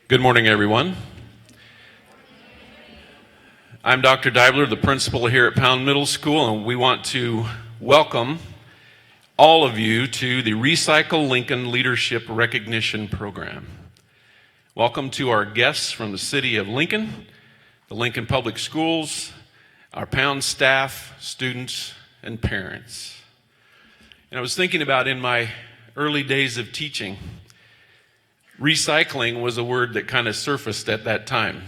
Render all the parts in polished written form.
Good morning, everyone. I'm Dr. Beitler, the principal here at Pound Middle School, and we want to welcome all of you to the Recycle Lincoln Leadership Recognition Program. Welcome to our guests from the city of Lincoln, the Lincoln Public Schools, our Pound staff, students, and parents. And I was thinking about in my early days of teaching, recycling was a word that kind of surfaced at that time.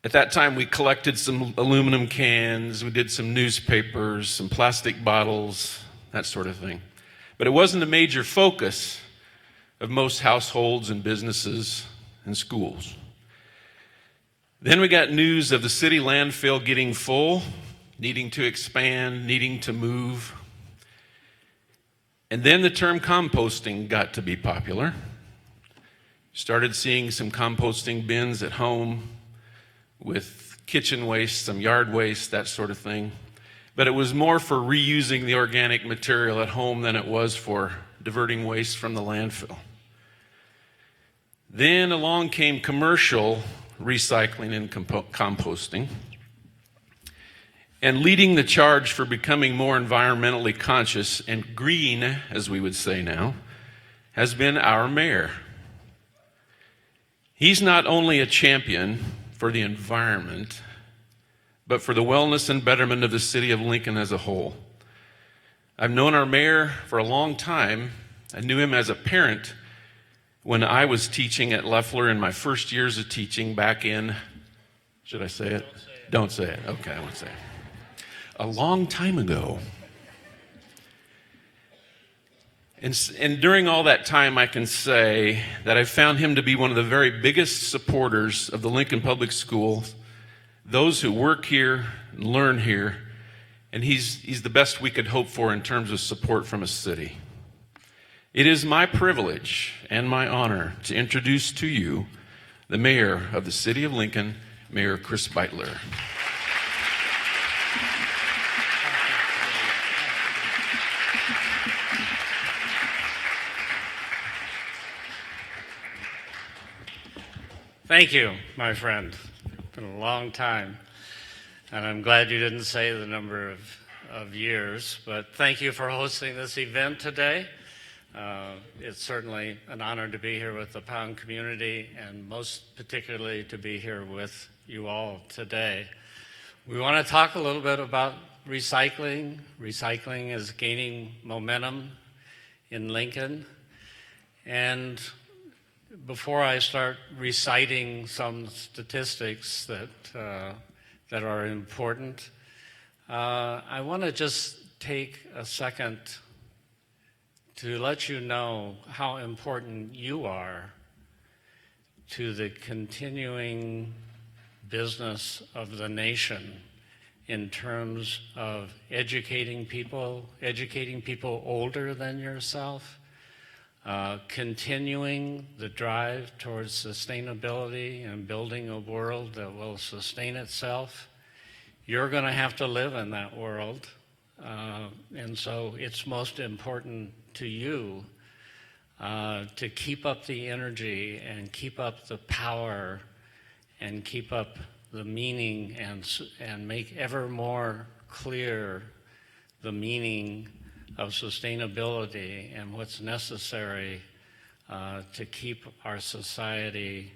At that time, we collected some aluminum cans, we did some newspapers, some plastic bottles, that sort of thing. But it wasn't a major focus of most households and businesses and schools. Then we got news of the city landfill getting full, needing to expand, needing to move. And then the term composting got to be popular. Started seeing some composting bins at home with kitchen waste, some yard waste, that sort of thing. But it was more for reusing the organic material at home than it was for diverting waste from the landfill. Then along came commercial recycling and composting. And leading the charge for becoming more environmentally conscious and green, as we would say now, has been our mayor. He's not only a champion for the environment, but for the wellness and betterment of the city of Lincoln as a whole. I've known our mayor for a long time. I knew him as a parent when I was teaching at Leffler in my first years of teaching back in, should I say it? Don't say it. Okay, I won't say it. A long time ago. And during all that time, I can say that I found him to be one of the very biggest supporters of the Lincoln Public Schools, those who work here and learn here, and he's the best we could hope for in terms of support from a city. It is my privilege and my honor to introduce to you the mayor of the city of Lincoln, Mayor Chris Beitler. Thank you, my friend. It's been a long time, and I'm glad you didn't say the number of years, but thank you for hosting this event today. It's certainly an honor to be here with the Pound community, and most particularly to be here with you all today. We want to talk a little bit about recycling. Recycling is gaining momentum in Lincoln, and before I start reciting some statistics that are important, I want to just take a second to let you know how important you are to the continuing business of the nation in terms of educating people older than yourself, continuing the drive towards sustainability and building a world that will sustain itself. You're going to have to live in that world, and so it's most important to you to keep up the energy and keep up the power and keep up the meaning and make ever more clear the meaning of sustainability and what's necessary to keep our society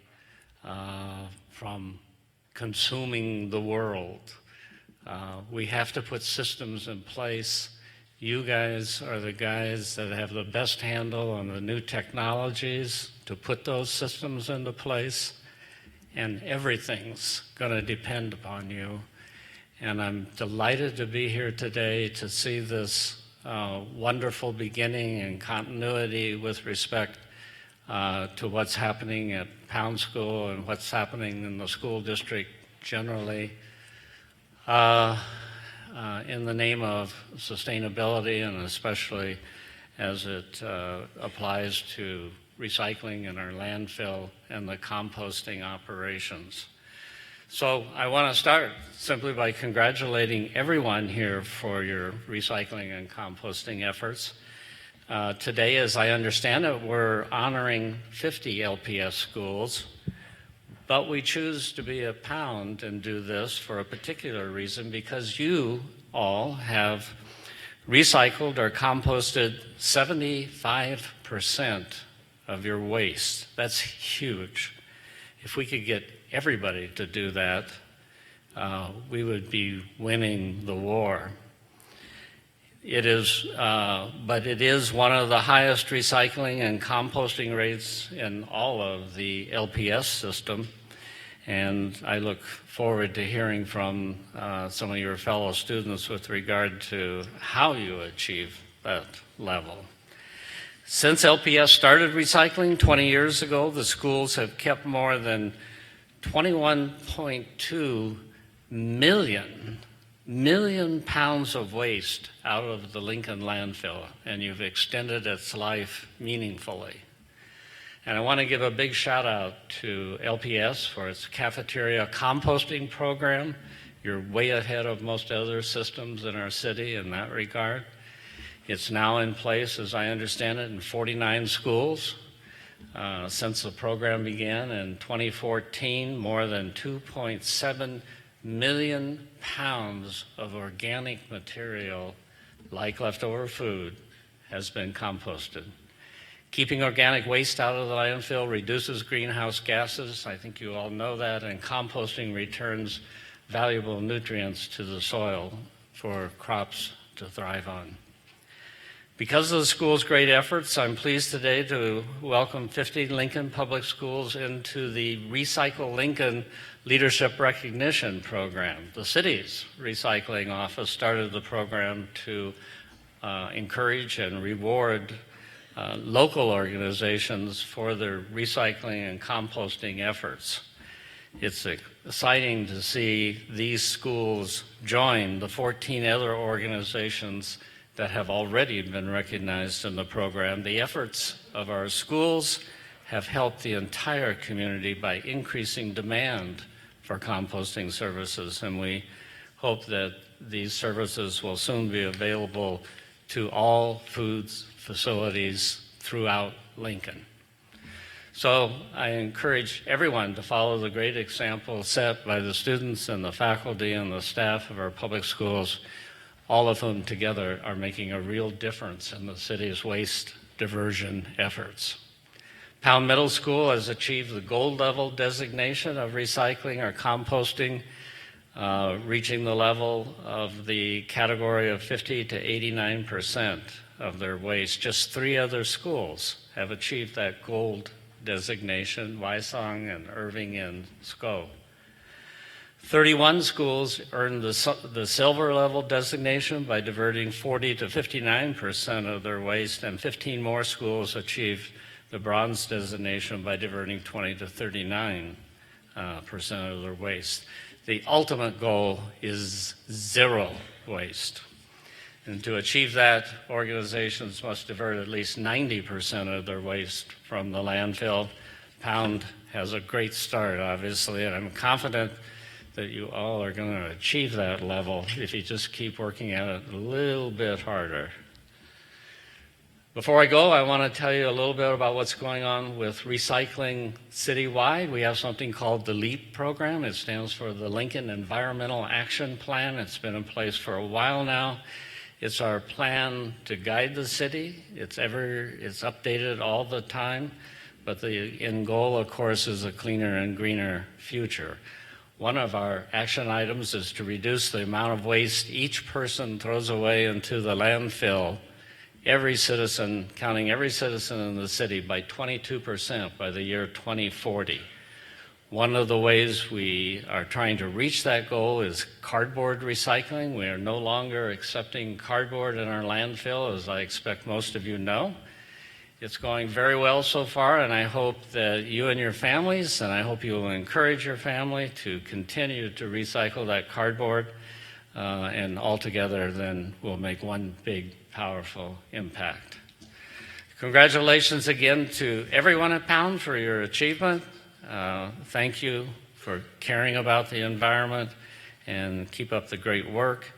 from consuming the world. We have to put systems in place. You guys are the guys that have the best handle on the new technologies to put those systems into place, and everything's going to depend upon you. And I'm delighted to be here today to see this wonderful beginning and continuity with respect to what's happening at Pound School and what's happening in the school district generally in the name of sustainability, and especially as it applies to recycling in our landfill and the composting operations. So I want to start simply by congratulating everyone here for your recycling and composting efforts. Today, as I understand it, we're honoring 50 LPS schools, but we choose to be a Pound and do this for a particular reason, because you all have recycled or composted 75% of your waste. That's huge. If we could get everybody to do that, we would be winning the war. It is, but it is one of the highest recycling and composting rates in all of the LPS system. And I look forward to hearing from some of your fellow students with regard to how you achieve that level. Since LPS started recycling 20 years ago, the schools have kept more than 21.2 million pounds of waste out of the Lincoln landfill, and you've extended its life meaningfully. And I want to give a big shout out to LPS for its cafeteria composting program. You're way ahead of most other systems in our city in that regard. It's now in place, as I understand it, in 49 schools. Since the program began in 2014, more than 2.7 million pounds of organic material, like leftover food, has been composted. Keeping organic waste out of the landfill reduces greenhouse gases. I think you all know that. And composting returns valuable nutrients to the soil for crops to thrive on. Because of the school's great efforts, I'm pleased today to welcome 50 Lincoln Public Schools into the Recycle Lincoln Leadership Recognition Program. The city's recycling office started the program to encourage and reward local organizations for their recycling and composting efforts. It's exciting to see these schools join the 14 other organizations that have already been recognized in the program. The efforts of our schools have helped the entire community by increasing demand for composting services, and we hope that these services will soon be available to all foods facilities throughout Lincoln. So I encourage everyone to follow the great example set by the students and the faculty and the staff of our public schools, all of whom together are making a real difference in the city's waste diversion efforts. Pound Middle School has achieved the gold level designation of recycling or composting, reaching the level of the category of 50 to 89% of their waste. Just 3 other schools have achieved that gold designation: Wysong and Irving and SCO. 31 schools earned the silver level designation by diverting 40 to 59% of their waste, and 15 more schools achieved the bronze designation by diverting 20 to 39% of their waste. The ultimate goal is zero waste. And to achieve that, organizations must divert at least 90% of their waste from the landfill. Pound has a great start, obviously, and I'm confident that you all are going to achieve that level if you just keep working at it a little bit harder. Before I go, I want to tell you a little bit about what's going on with recycling citywide. We have something called the LEAP program. It stands for the Lincoln Environmental Action Plan. It's been in place for a while now. It's our plan to guide the city. It's updated all the time, but the end goal, of course, is a cleaner and greener future. One of our action items is to reduce the amount of waste each person throws away into the landfill, every citizen, counting every citizen in the city, by 22% by the year 2040. One of the ways we are trying to reach that goal is cardboard recycling. We are no longer accepting cardboard in our landfill, as I expect most of you know. It's going very well so far, and I hope that you and your families, and I hope you will encourage your family to continue to recycle that cardboard, and altogether then we'll make one big, powerful impact. Congratulations again to everyone at Pound for your achievement. Thank you for caring about the environment, and keep up the great work.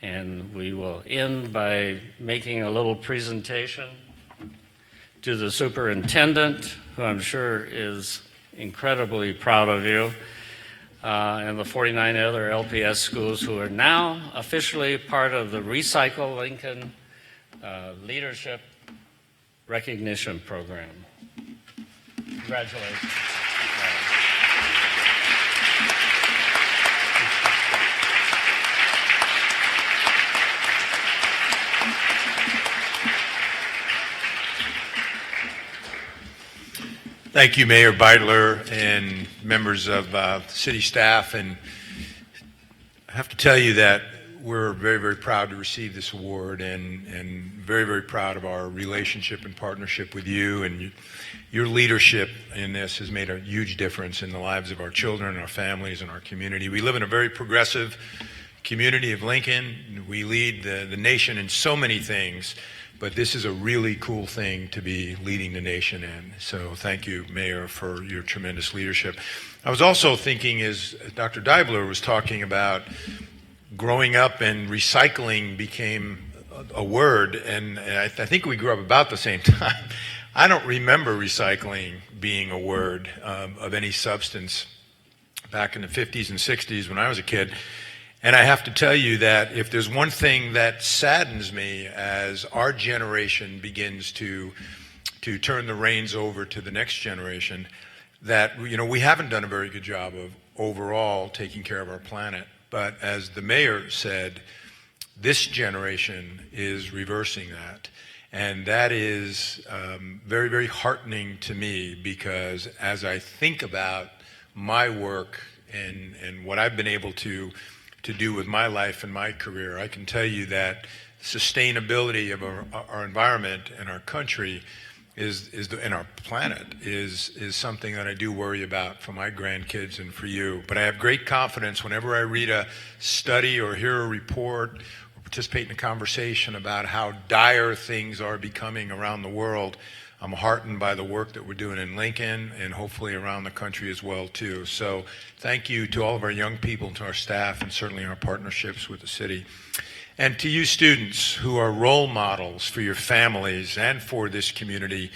And we will end by making a little presentation to the superintendent, who I'm sure is incredibly proud of you, and the 49 other LPS schools who are now officially part of the Recycle Lincoln Leadership Recognition Program. Congratulations. Thank you, Mayor Beitler and members of city staff. And I have to tell you that we're very, very proud to receive this award and very, very proud of our relationship and partnership with you. And your leadership in this has made a huge difference in the lives of our children, our families, and our community. We live in a very progressive community of Lincoln. We lead the nation in so many things. But this is a really cool thing to be leading the nation in. So thank you, Mayor, for your tremendous leadership. I was also thinking, as Dr. Deibler was talking about, growing up and recycling became a word, and I think we grew up about the same time. I don't remember recycling being a word of any substance back in the 50s and 60s when I was a kid. And I have to tell you that if there's one thing that saddens me as our generation begins to turn the reins over to the next generation, that we haven't done a very good job of overall taking care of our planet. But as the mayor said, this generation is reversing that. And that is very, very heartening to me, because as I think about my work and what I've been able to do with my life and my career, I can tell you that sustainability of our environment and our country and our planet is something that I do worry about for my grandkids and for you. But I have great confidence whenever I read a study or hear a report or participate in a conversation about how dire things are becoming around the world. I'm heartened by the work that we're doing in Lincoln and hopefully around the country as well, too. So thank you to all of our young people, to our staff, and certainly our partnerships with the city. And to you students who are role models for your families and for this community,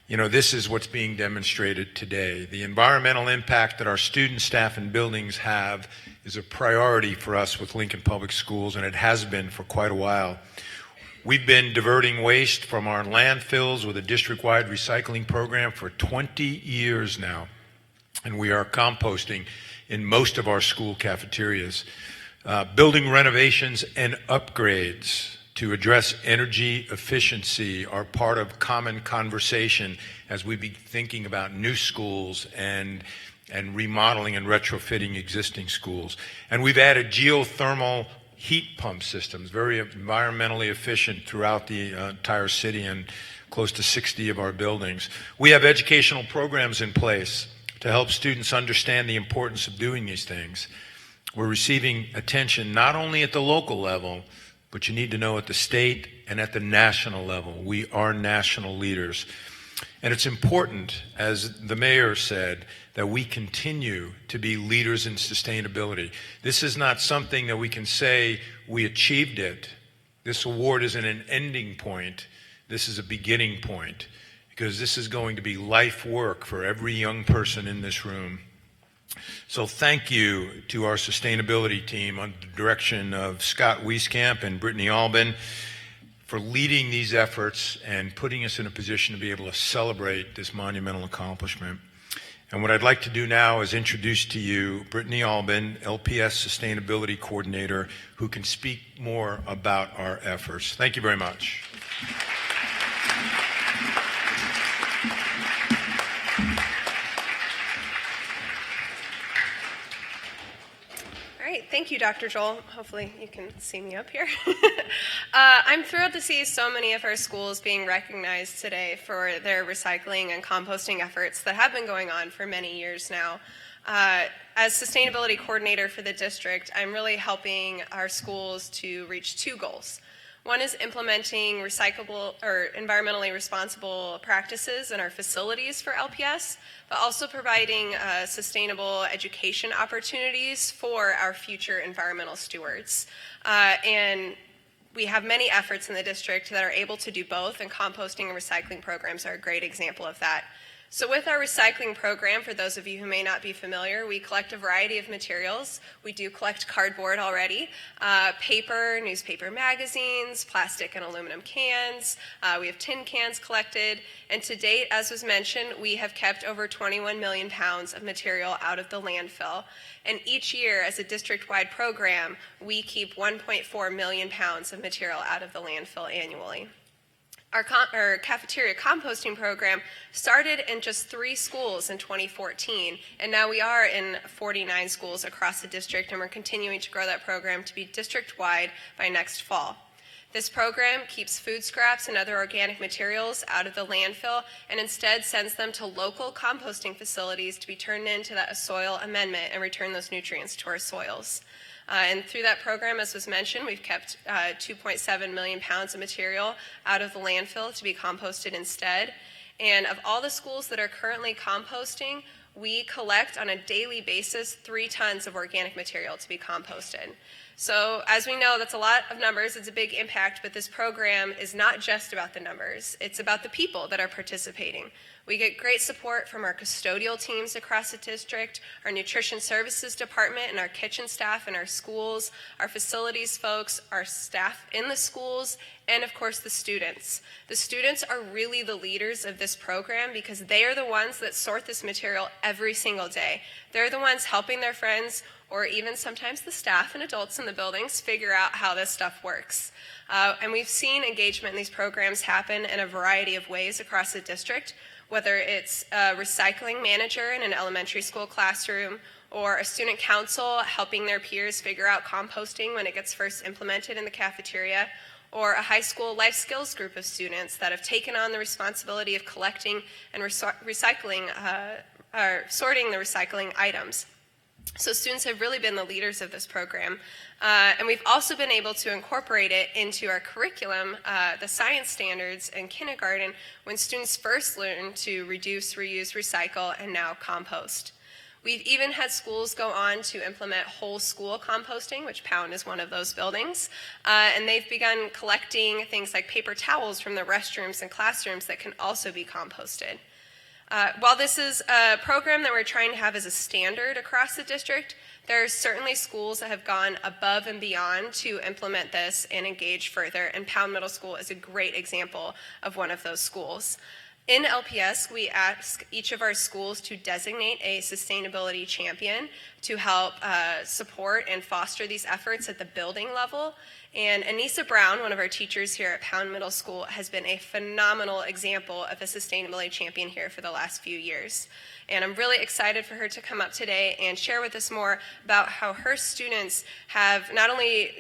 this is what's being demonstrated today. The environmental impact that our students, staff, and buildings have is a priority for us with Lincoln Public Schools, and it has been for quite a while. We've been diverting waste from our landfills with a district-wide recycling program for 20 years now, and we are composting in most of our school cafeterias. Building renovations and upgrades to address energy efficiency are part of common conversation as we be thinking about new schools and remodeling and retrofitting existing schools. And we've added geothermal heat pump systems, very environmentally efficient throughout the entire city and close to 60 of our buildings. We have educational programs in place to help students understand the importance of doing these things. We're receiving attention not only at the local level, but you need to know at the state and at the national level. We are national leaders. And it's important, as the mayor said, that we continue to be leaders in sustainability. This is not something that we can say we achieved it. This award isn't an ending point. This is a beginning point, because this is going to be life work for every young person in this room. So thank you to our sustainability team under the direction of Scott Wieskamp and Brittany Albin for leading these efforts and putting us in a position to be able to celebrate this monumental accomplishment. And what I'd like to do now is introduce to you Brittany Albin, LPS Sustainability Coordinator, who can speak more about our efforts. Thank you very much. Thank you, Dr. Joel. Hopefully you can see me up here. I'm thrilled to see so many of our schools being recognized today for their recycling and composting efforts that have been going on for many years now. As sustainability coordinator for the district, I'm really helping our schools to reach two goals. One is implementing recyclable or environmentally responsible practices in our facilities for LPS, but also providing sustainable education opportunities for our future environmental stewards. And we have many efforts in the district that are able to do both, and composting and recycling programs are a great example of that. So with our recycling program, for those of you who may not be familiar, we collect a variety of materials. We do collect cardboard already, paper, newspaper magazines, plastic and aluminum cans. We have tin cans collected. And to date, as was mentioned, we have kept over 21 million pounds of material out of the landfill. And each year, as a district-wide program, we keep 1.4 million pounds of material out of the landfill annually. Our cafeteria composting program started in just 3 schools in 2014, and now we are in 49 schools across the district, and we're continuing to grow that program to be district-wide by next fall. This program keeps food scraps and other organic materials out of the landfill and instead sends them to local composting facilities to be turned into that soil amendment and return those nutrients to our soils. And through that program, as was mentioned, we've kept 2.7 million pounds of material out of the landfill to be composted instead. And of all the schools that are currently composting, we collect on a daily basis 3 tons of organic material to be composted. So as we know, that's a lot of numbers, it's a big impact, but this program is not just about the numbers, it's about the people that are participating. We get great support from our custodial teams across the district, our nutrition services department and our kitchen staff in our schools, our facilities folks, our staff in the schools, and of course the students. The students are really the leaders of this program because they are the ones that sort this material every single day. They're the ones helping their friends or even sometimes the staff and adults in the buildings figure out how this stuff works. And we've seen engagement in these programs happen in a variety of ways across the district, whether it's a recycling manager in an elementary school classroom or a student council helping their peers figure out composting when it gets first implemented in the cafeteria, or a high school life skills group of students that have taken on the responsibility of collecting and recycling, or sorting the recycling items. So students have really been the leaders of this program. And we've also been able to incorporate it into our curriculum, the science standards in kindergarten, when students first learn to reduce, reuse, recycle, and now compost. We've even had schools go on to implement whole school composting, which Pound is one of those buildings. And they've begun collecting things like paper towels from the restrooms and classrooms that can also be composted. While this is a program that we're trying to have as a standard across the district, there are certainly schools that have gone above and beyond to implement this and engage further, and Pound Middle School is a great example of one of those schools. In LPS, we ask each of our schools to designate a sustainability champion to help support and foster these efforts at the building level. And Anissa Brown, one of our teachers here at Pound Middle School, has been a phenomenal example of a sustainability champion here for the last few years. And I'm really excited for her to come up today and share with us more about how her students have not only,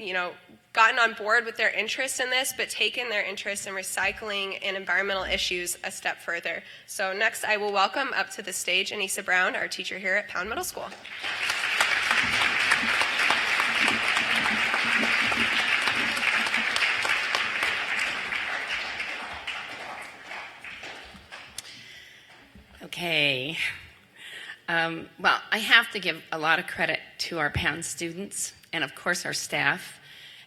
gotten on board with their interest in this, but taken their interest in recycling and environmental issues a step further. So next, I will welcome up to the stage Anissa Brown, our teacher here at Pound Middle School. Okay. Well, I have to give a lot of credit to our Pound students and, of course, our staff,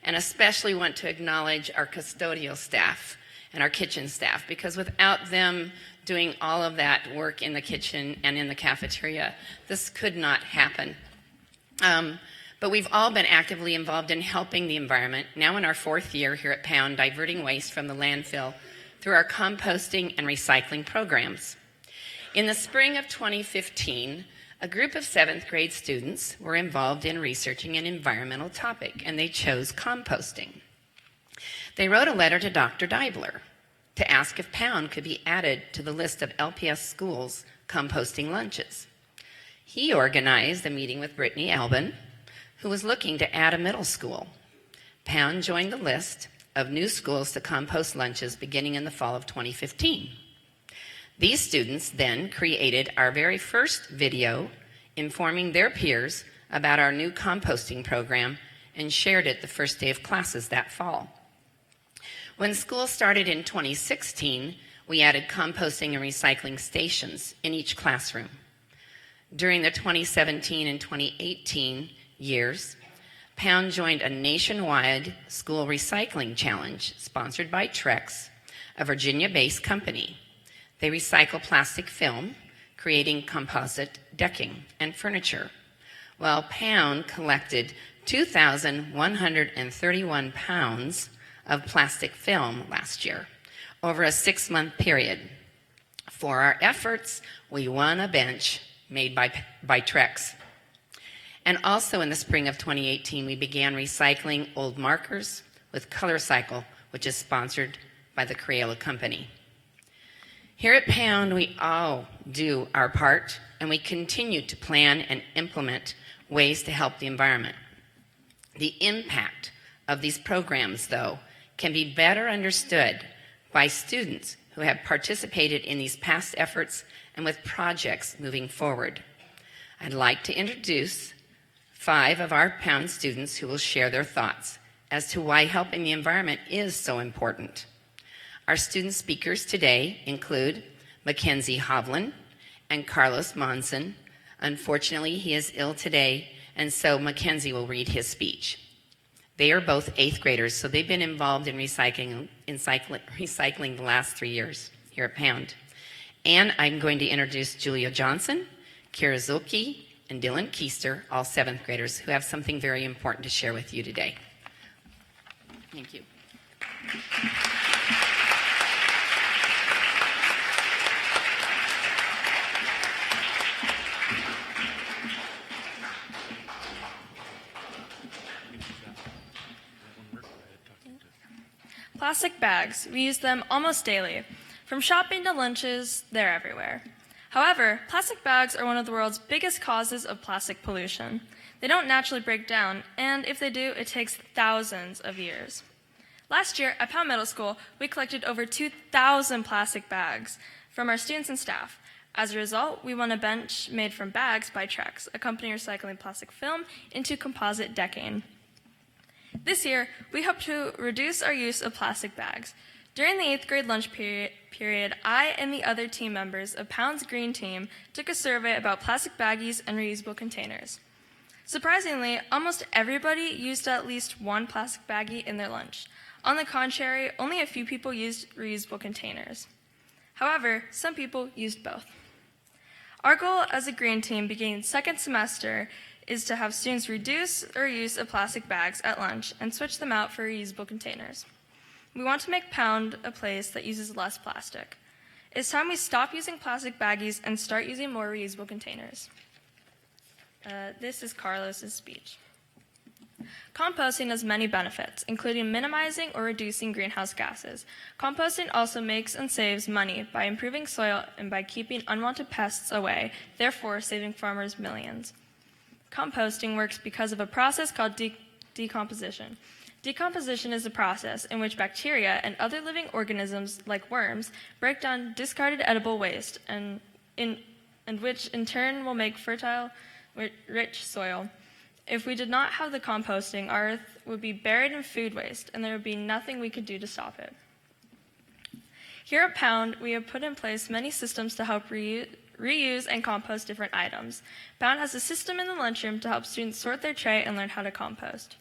and especially want to acknowledge our custodial staff and our kitchen staff, because without them doing all of that work in the kitchen and in the cafeteria, this could not happen. But we've all been actively involved in helping the environment, now in our 4th year here at Pound, diverting waste from the landfill through our composting and recycling programs. In the spring of 2015, a group of 7th grade students were involved in researching an environmental topic, and they chose composting. They wrote a letter to Dr. Beitler to ask if Pound could be added to the list of LPS schools' composting lunches. He organized a meeting with Brittany Albin, who was looking to add a middle school. Pound joined the list of new schools to compost lunches beginning in the fall of 2015. These students then created our very first video informing their peers about our new composting program and shared it the first day of classes that fall. When school started in 2016, we added composting and recycling stations in each classroom. During the 2017 and 2018 years, Pound joined a nationwide school recycling challenge sponsored by Trex, a Virginia-based company. They recycle plastic film, creating composite decking and furniture, while Pound collected 2,131 pounds of plastic film last year over a 6-month period. For our efforts, we won a bench made by Trex. And also in the spring of 2018, we began recycling old markers with Color Cycle, which is sponsored by the Crayola company. Here at Pound, we all do our part, and we continue to plan and implement ways to help the environment. The impact of these programs, though, can be better understood by students who have participated in these past efforts and with projects moving forward. I'd like to introduce 5 of our Pound students who will share their thoughts as to why helping the environment is so important. Our student speakers today include Mackenzie Hovland and Carlos Monson. Unfortunately, he is ill today, and so Mackenzie will read his speech. They are both 8th graders, so they've been involved in recycling the last 3 years here at Pound. And I'm going to introduce Julia Johnson, Kira Zulke, and Dylan Keister, all 7th graders, who have something very important to share with you today. Thank you. Plastic bags. We use them almost daily. From shopping to lunches, they're everywhere. However, plastic bags are one of the world's biggest causes of plastic pollution. They don't naturally break down, and if they do, it takes thousands of years. Last year, at Pound Middle School, we collected over 2,000 plastic bags from our students and staff. As a result, we won a bench made from bags by Trex, a company recycling plastic film into composite decking. This year, we hope to reduce our use of plastic bags. During the 8th grade lunch period, I and the other team members of Pound's Green Team took a survey about plastic baggies and reusable containers. Surprisingly, almost everybody used at least one plastic baggie in their lunch. On the contrary, only a few people used reusable containers. However, some people used both. Our goal as a Green Team beginning 2nd semester is to have students reduce their use of plastic bags at lunch and switch them out for reusable containers. We want to make Pound a place that uses less plastic. It's time we stop using plastic baggies and start using more reusable containers. This is Carlos's speech. Composting has many benefits, including minimizing or reducing greenhouse gases. Composting also makes and saves money by improving soil and by keeping unwanted pests away, therefore saving farmers millions. Composting works because of a process called decomposition. Decomposition is a process in which bacteria and other living organisms, like worms, break down discarded edible waste, and which in turn will make fertile, rich soil. If we did not have the composting, our earth would be buried in food waste, and there would be nothing we could do to stop it. Here at Pound, we have put in place many systems to help reuse and compost different items. Pound has a system in the lunchroom to help students sort their tray and learn how to compost.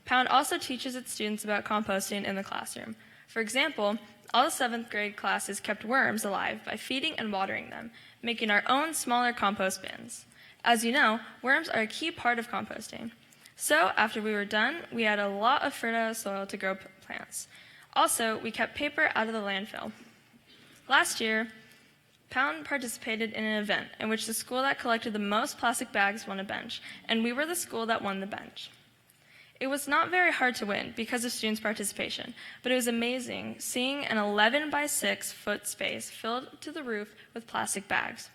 Pound also teaches its students about composting in the classroom. For example, all the 7th grade classes kept worms alive by feeding and watering them, making our own smaller compost bins. As you know, worms are a key part of composting. So after we were done, we had a lot of fertile soil to grow plants. Also, we kept paper out of the landfill. Last year, Pound participated in an event in which the school that collected the most plastic bags won a bench, and we were the school that won the bench. It was not very hard to win because of students' participation, but it was amazing seeing an 11 by 6 foot space filled to the roof with plastic bags.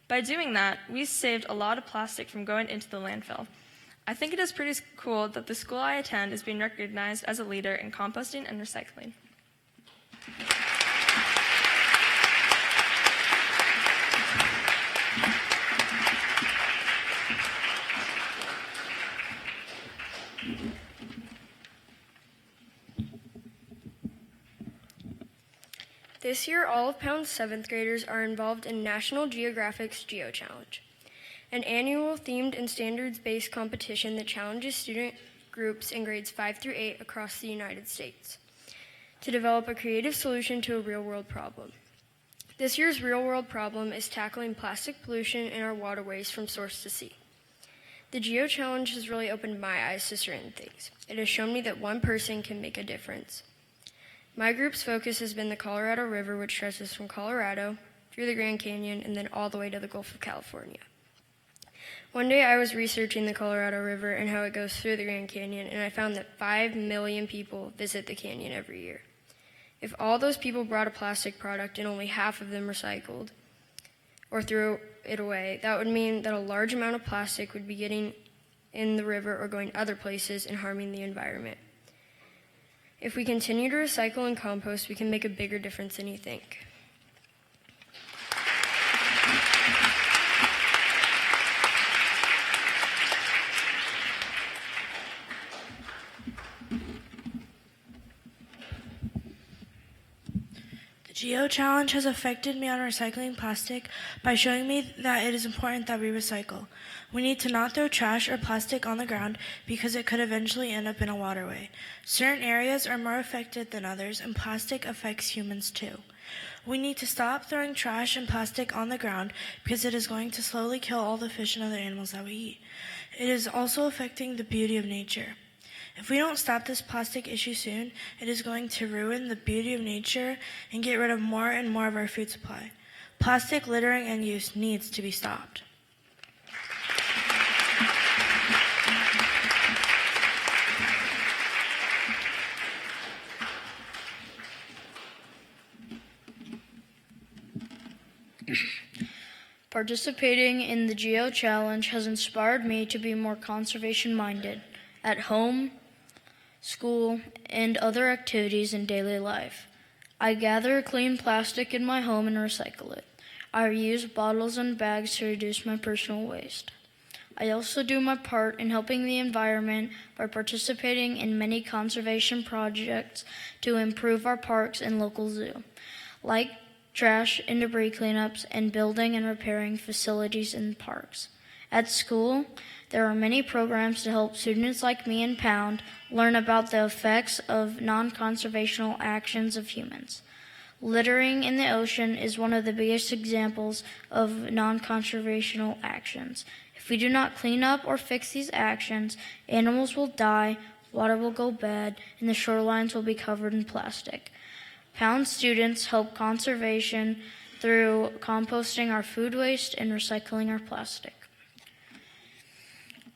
By doing that, we saved a lot of plastic from going into the landfill. I think it is pretty cool that the school I attend is being recognized as a leader in composting and recycling. This year, all of Pound's 7th graders are involved in National Geographic's Geo Challenge. an annual themed and standards-based competition that challenges student groups in grades 5 through 8 across the United States to develop a creative solution to a real-world problem. This year's real-world problem is tackling plastic pollution in our waterways from source to sea. The Geo Challenge has really opened my eyes to certain things. It has shown me that one person can make a difference. My group's focus has been the Colorado River, which stretches from Colorado through the Grand Canyon and then all the way to the Gulf of California. One day I was researching the Colorado River and how it goes through the Grand Canyon, and I found that 5 million people visit the canyon every year. If all those people brought a plastic product and only half of them recycled or threw it away, that would mean that a large amount of plastic would be getting in the river or going other places and harming the environment. If we continue to recycle and compost, we can make a bigger difference than you think. The Geo Challenge has affected me on recycling plastic by showing me that it is important that we recycle. We need to not throw trash or plastic on the ground because it could eventually end up in a waterway. Certain areas are more affected than others, and plastic affects humans too. We need to stop throwing trash and plastic on the ground because it is going to slowly kill all the fish and other animals that we eat. It is also affecting the beauty of nature. If we don't stop this plastic issue soon, it is going to ruin the beauty of nature and get rid of more and more of our food supply. Plastic littering and use needs to be stopped. Participating in the Geo Challenge has inspired me to be more conservation-minded at home, school, and other activities in daily life. I gather clean plastic in my home and recycle it. I reuse bottles and bags to reduce my personal waste. I also do my part in helping the environment by participating in many conservation projects to improve our parks and local zoo, like trash and debris cleanups and building and repairing facilities in parks. At school, there are many programs to help students like me in Pound learn about the effects of non-conservational actions of humans. Littering in the ocean is one of the biggest examples of non-conservational actions. If we do not clean up or fix these actions, animals will die, water will go bad, and the shorelines will be covered in plastic. Pound students help conservation through composting our food waste and recycling our plastic.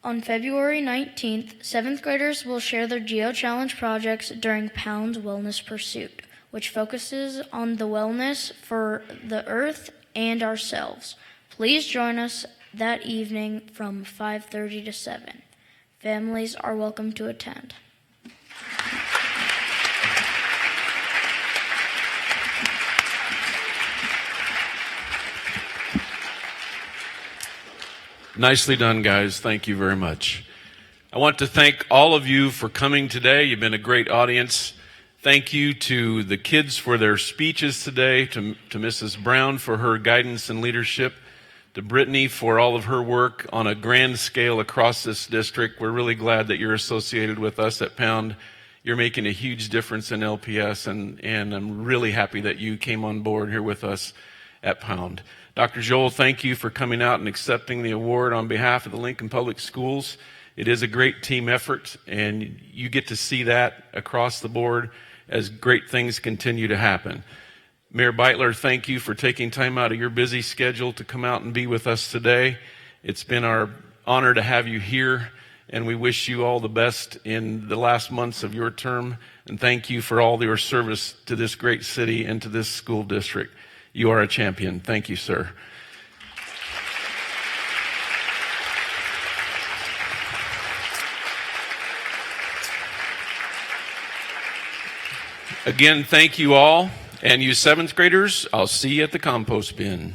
On February 19th, 7th graders will share their Geo Challenge projects during Pound's Wellness Pursuit, which focuses on the wellness for the earth and ourselves. Please join us that evening from 5:30 to 7. Families are welcome to attend. Nicely done, guys. Thank you very much. I want to thank all of you for coming today. You've been a great audience. Thank you to the kids for their speeches today, to Mrs. Brown for her guidance and leadership, to Brittany for all of her work on a grand scale across this district. We're really glad that you're associated with us at Pound. You're making a huge difference in LPS, and I'm really happy that you came on board here with us at Pound. Dr. Joel, thank you for coming out and accepting the award on behalf of the Lincoln Public Schools. It is a great team effort, and you get to see that across the board as great things continue to happen. Mayor Beitler, thank you for taking time out of your busy schedule to come out and be with us today. It's been our honor to have you here, and we wish you all the best in the last months of your term, and thank you for all your service to this great city and to this school district. You are a champion. Thank you, sir. Again, thank you all. And you 7th graders, I'll see you at the compost bin.